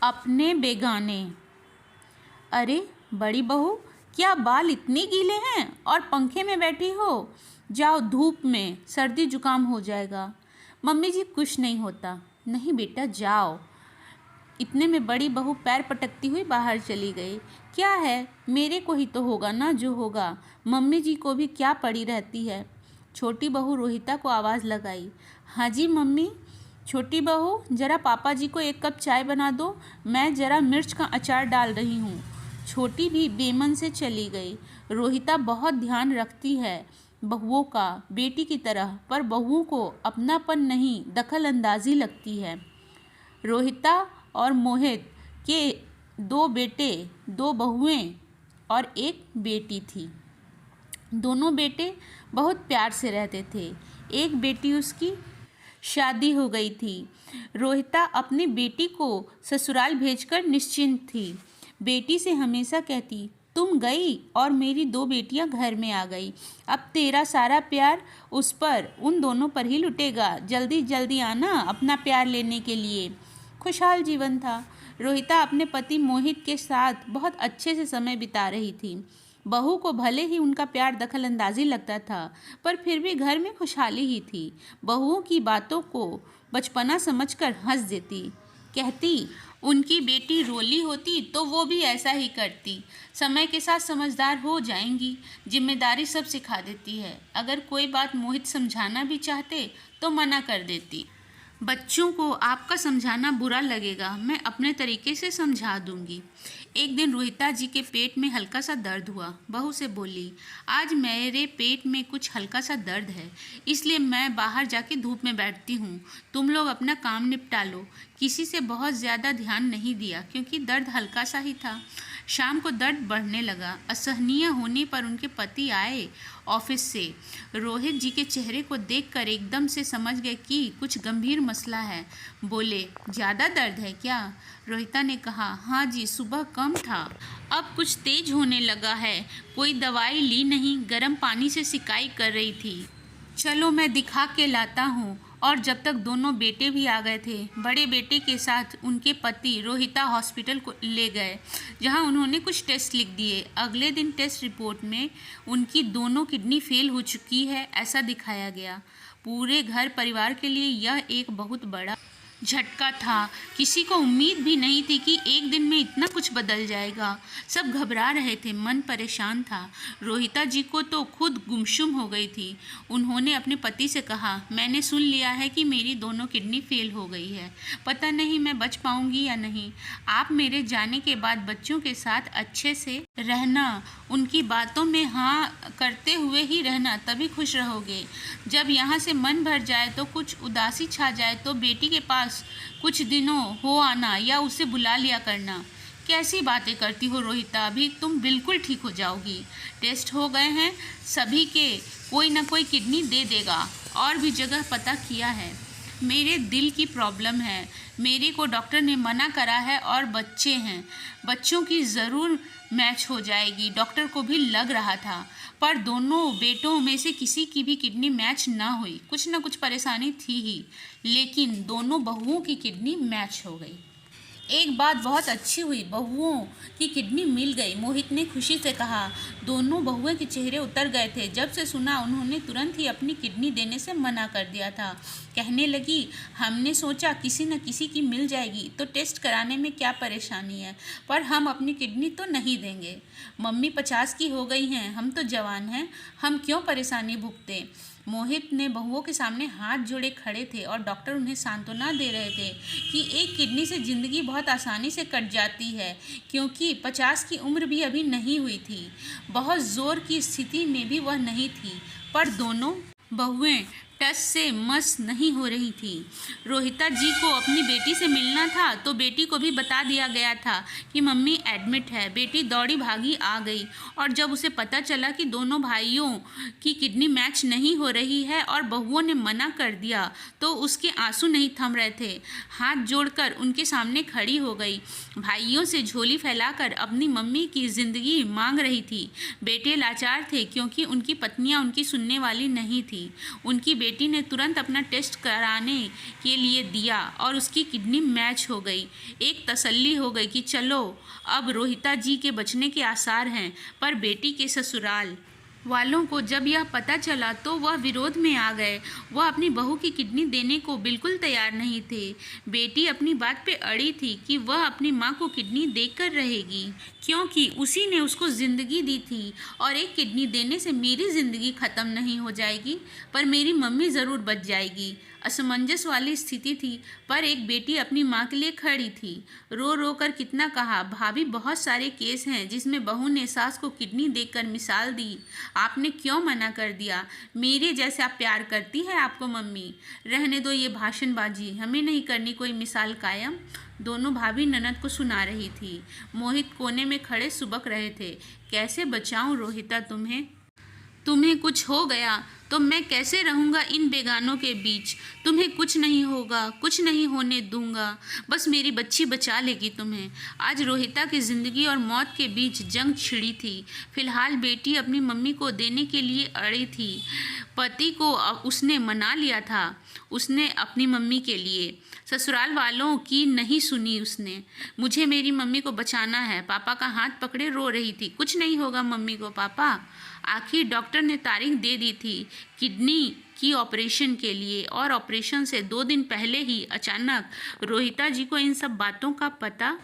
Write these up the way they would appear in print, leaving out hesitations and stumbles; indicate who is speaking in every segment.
Speaker 1: अपने बेगाने। अरे बड़ी बहू, क्या बाल इतने गीले हैं और पंखे में बैठी हो? जाओ धूप में, सर्दी जुकाम हो जाएगा। मम्मी जी कुछ नहीं होता। नहीं बेटा जाओ। इतने में बड़ी बहू पैर पटकती हुई बाहर चली गई। क्या है, मेरे को ही तो होगा ना जो होगा, मम्मी जी को भी क्या पड़ी रहती है। छोटी बहू रोहिता को आवाज़ लगाई। हाँ जी मम्मी। छोटी बहू, जरा पापा जी को एक कप चाय बना दो, मैं जरा मिर्च का अचार डाल रही हूँ। छोटी भी बेमन से चली गई। रोहिता बहुत ध्यान रखती है बहुओं का, बेटी की तरह, पर बहुओं को अपनापन नहीं, दखल अंदाजी लगती है। रोहिता और मोहित के 2 बेटे, 2 बहुएं और एक बेटी थी। दोनों बेटे बहुत प्यार से रहते थे। एक बेटी उसकी शादी हो गई थी। रोहिता अपनी बेटी को ससुराल भेजकर निश्चिंत थी। बेटी से हमेशा कहती, तुम गई और मेरी 2 बेटियां घर में आ गई। अब तेरा सारा प्यार उस पर, उन दोनों पर ही लुटेगा। जल्दी जल्दी आना अपना प्यार लेने के लिए। खुशहाल जीवन था। रोहिता अपने पति मोहित के साथ बहुत अच्छे से समय बिता रही थी। बहू को भले ही उनका प्यार दखल अंदाजी लगता था, पर फिर भी घर में खुशहाली ही थी। बहुओं की बातों को बचपना समझकर हंस देती। कहती, उनकी बेटी रोली होती तो वो भी ऐसा ही करती। समय के साथ समझदार हो जाएंगी, जिम्मेदारी सब सिखा देती है। अगर कोई बात मोहित समझाना भी चाहते तो मना कर देती। बच्चों को आपका समझाना बुरा लगेगा, मैं अपने तरीके से समझा दूंगी। एक दिन रोहिता जी के पेट में हल्का सा दर्द हुआ। बहू से बोली, आज मेरे पेट में कुछ हल्का सा दर्द है, इसलिए मैं बाहर जाके धूप में बैठती हूँ। तुम लोग अपना काम निपटा लो। किसी से बहुत ज़्यादा ध्यान नहीं दिया क्योंकि दर्द हल्का सा ही था। शाम को दर्द बढ़ने लगा। असहनीय होने पर उनके पति आए ऑफिस से। रोहित जी के चेहरे को देखकर एकदम से समझ गए कि कुछ गंभीर मसला है। बोले, ज़्यादा दर्द है क्या? रोहिता ने कहा, हाँ जी, सुबह कम था, अब कुछ तेज होने लगा है। कोई दवाई ली नहीं, गर्म पानी से सिकाई कर रही थी। चलो मैं दिखा के लाता हूँ। और जब तक दोनों बेटे भी आ गए थे, बड़े बेटे के साथ उनके पति रोहिता हॉस्पिटल को ले गए, जहां उन्होंने कुछ टेस्ट लिख दिए। अगले दिन टेस्ट रिपोर्ट में उनकी दोनों किडनी फेल हो चुकी है, ऐसा दिखाया गया। पूरे घर परिवार के लिए यह एक बहुत बड़ा झटका था। किसी को उम्मीद भी नहीं थी कि एक दिन में इतना कुछ बदल जाएगा। सब घबरा रहे थे, मन परेशान था। रोहिता जी को तो खुद गुमसुम हो गई थी। उन्होंने अपने पति से कहा, मैंने सुन लिया है कि मेरी दोनों किडनी फेल हो गई है, पता नहीं मैं बच पाऊंगी या नहीं। आप मेरे जाने के बाद बच्चों के साथ अच्छे से रहना, उनकी बातों में हाँ करते हुए ही रहना, तभी खुश रहोगे। जब यहाँ से मन भर जाए तो, कुछ उदासी छा जाए तो बेटी के पास कुछ दिनों हो आना या उसे बुला लिया करना। कैसी बातें करती हो रोहिता, अभी तुम बिल्कुल ठीक हो जाओगी। टेस्ट हो गए हैं सभी के, कोई ना कोई किडनी दे देगा। और भी जगह पता किया है। मेरे दिल की प्रॉब्लम है, मेरे को डॉक्टर ने मना करा है, और बच्चे हैं, बच्चों की ज़रूर मैच हो जाएगी, डॉक्टर को भी लग रहा था। पर दोनों बेटों में से किसी की भी किडनी मैच ना हुई। कुछ ना कुछ परेशानी थी ही, लेकिन दोनों बहुओं की किडनी मैच हो गई। एक बात बहुत अच्छी हुई, बहुओं की किडनी मिल गई, मोहित ने खुशी से कहा। दोनों बहुओं के चेहरे उतर गए थे। जब से सुना, उन्होंने तुरंत ही अपनी किडनी देने से मना कर दिया था। कहने लगी, हमने सोचा किसी न किसी की मिल जाएगी तो टेस्ट कराने में क्या परेशानी है, पर हम अपनी किडनी तो नहीं देंगे। मम्मी 50 की हो गई हैं, हम तो जवान हैं, हम क्यों परेशानी भुगते। मोहित ने बहुओं के सामने हाथ जोड़े खड़े थे और डॉक्टर उन्हें सांत्वना दे रहे थे कि एक किडनी से ज़िंदगी बहुत आसानी से कट जाती है, क्योंकि 50 की उम्र भी अभी नहीं हुई थी। बहुत ज़ोर की स्थिति में भी वह नहीं थी, पर दोनों बहुएं टस से मस नहीं हो रही थी। रोहिता जी को अपनी बेटी से मिलना था तो बेटी को भी बता दिया गया था कि मम्मी एडमिट है। बेटी दौड़ी भागी आ गई, और जब उसे पता चला कि दोनों भाइयों की किडनी मैच नहीं हो रही है और बहुओं ने मना कर दिया, तो उसके आंसू नहीं थम रहे थे। हाथ जोड़कर उनके सामने खड़ी हो गई, भाइयों से झोली फैलाकर अपनी मम्मी की ज़िंदगी मांग रही थी। बेटे लाचार थे क्योंकि उनकी पत्नियां उनकी सुनने वाली नहीं थी। उनकी बेटी ने तुरंत अपना टेस्ट कराने के लिए दिया और उसकी किडनी मैच हो गई। एक तसल्ली हो गई कि चलो अब रोहिता जी के बचने के आसार हैं। पर बेटी के ससुराल वालों को जब यह पता चला तो वह विरोध में आ गए। वह अपनी बहू की किडनी देने को बिल्कुल तैयार नहीं थे। बेटी अपनी बात पे अड़ी थी कि वह अपनी माँ को किडनी देकर रहेगी, क्योंकि उसी ने उसको ज़िंदगी दी थी और एक किडनी देने से मेरी ज़िंदगी ख़त्म नहीं हो जाएगी, पर मेरी मम्मी ज़रूर बच जाएगी। असमंजस वाली स्थिति थी, पर एक बेटी अपनी माँ के लिए खड़ी थी। रो रो कर कितना कहा, भाभी बहुत सारे केस हैं जिसमें बहू ने सास को किडनी देकर मिसाल दी, आपने क्यों मना कर दिया? मेरे जैसे आप प्यार करती है आपको मम्मी? रहने दो ये भाषणबाजी, हमें नहीं करनी कोई मिसाल कायम। दोनों भाभी ननद को सुना रही थी। मोहित कोने में खड़े सुबक रहे थे। कैसे बचाऊं रोहिता तुम्हें? तुम्हें कुछ हो गया तो मैं कैसे रहूँगा इन बेगानों के बीच? तुम्हें कुछ नहीं होगा, कुछ नहीं होने दूंगा, बस मेरी बच्ची बचा लेगी तुम्हें। आज रोहिता की ज़िंदगी और मौत के बीच जंग छिड़ी थी। फिलहाल बेटी अपनी मम्मी को देने के लिए अड़ी थी। पति को उसने मना लिया था, उसने अपनी मम्मी के लिए। ससुराल वालों की नहीं सुनी उसने। मुझे मेरी मम्मी को बचाना है। पापा का हाथ पकड़े रो रही थी। कुछ नहीं होगा मम्मी को पापा। आखिर डॉक्टर ने तारीख दे दी थी किडनी की ऑपरेशन के लिए, और ऑपरेशन से 2 दिन पहले ही अचानक रोहिता जी को इन सब बातों का पता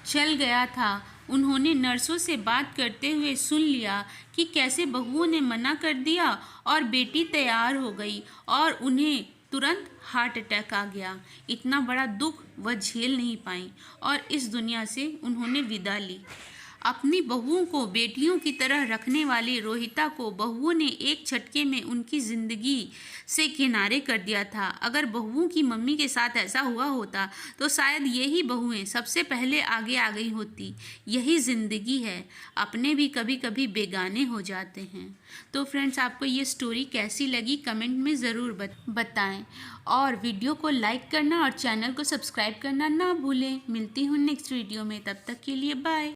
Speaker 1: चल गया था। उन्होंने नर्सों से बात करते हुए सुन लिया कि कैसे बहुओं ने मना कर दिया और बेटी तैयार हो गई और उन्हें तुरंत हार्ट अटैक आ गया। इतना बड़ा दुख वह झेल नहीं पाई और इस दुनिया से उन्होंने विदा ली। अपनी बहुओं को बेटियों की तरह रखने वाली रोहिता को बहुओं ने एक झटके में उनकी ज़िंदगी से किनारे कर दिया था। अगर बहुओं की मम्मी के साथ ऐसा हुआ होता तो शायद यही बहुएं सबसे पहले आगे आ गई होती। यही ज़िंदगी है, अपने भी कभी कभी बेगाने हो जाते हैं। तो फ्रेंड्स, आपको ये स्टोरी कैसी लगी कमेंट में ज़रूर बताएं और वीडियो को लाइक करना और चैनल को सब्सक्राइब करना ना भूलें। मिलती हूँ नेक्स्ट वीडियो में, तब तक के लिए बाय।